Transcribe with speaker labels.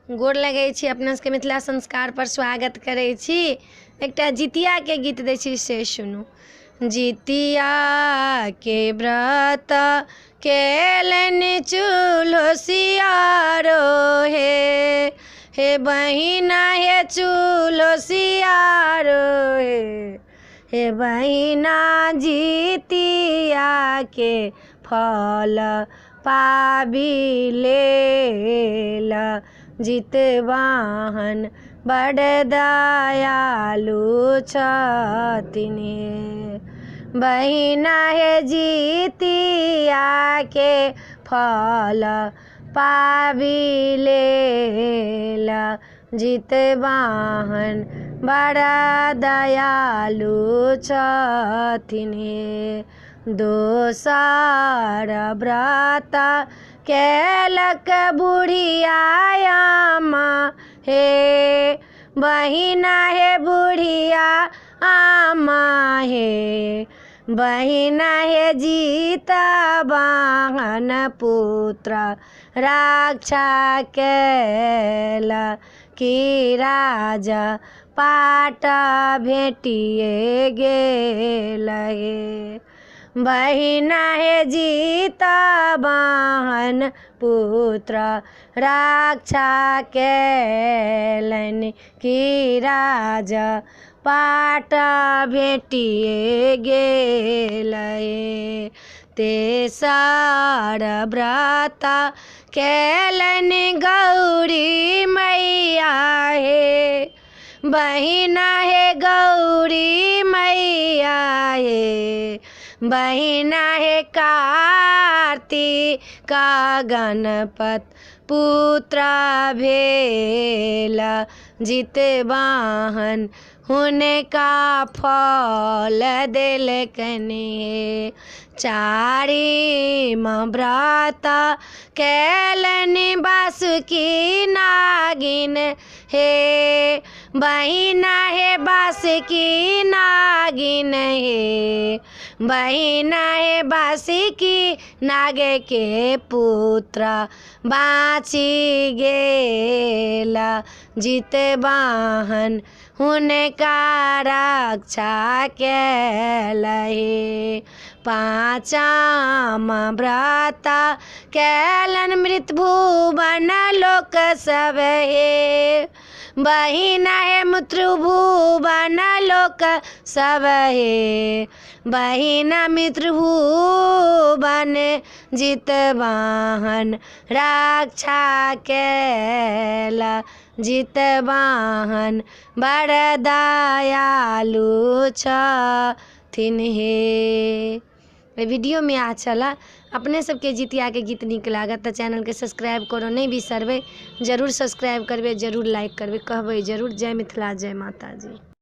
Speaker 1: गोर लगै छी, अपना सबके मिथिला संस्कार पर स्वागत करै छी। एकटा जितिया के गीत दै छी से सुनू। जितिया के व्रत केलनि चूल्होसियारो हे बहिना हे चूल्होसियारो हे बहिना जितिया के फल पाबिलेल। जितवाहन बड़ दयालु छथिन बहिना हे जितिया के फल पाबिलेल। जितवाहन बड़ दयालु छथिन। दोसर व्रत केलक बुढ़िया आमा हे बहिना हे बुढ़िया आमा हे बहिना हे जितवाहन पुत्र रक्षा केल। कि राजा पाट भेटिए गेल हे बहिना हे जितवाहन पुत्र रक्षा केलनि। कि राजा पाट भेटिए गेल हे। तेसर व्रत केलनि गौरी मैया हे बहिना हे गौरी मैया हे बहिना हे कार्तिक गणपत पुत्र भेल। जितवाहन हुनका फल देलकनि। चारिम व्रत केलनि बासुकी नागिन हे बहिना हे बासुकी नागिन हे बहिना हे बासुकी नाग के पुत्र बाँचि गेल। जितवाहन हुनका रक्षा केल हे। पाँचम व्रत केलनि मृतभुवन लोक सब हे बहिना हे मृतभुवन लोक सब हे बहिना मृतभुवन। जितवाहन रक्षा केल। जितवाहन बड़ दयालु छथिन हे। वीडियो में अच्छा ला अपने सबके जितिया के गीत नीक लागत तो चैनल के सब्सक्राइब करो नहीं बिसरबै। जरूर सब्सक्राइब करबै, जरूर लाइक करबै, कहबै जरूर जय मिथिला जय माता जी।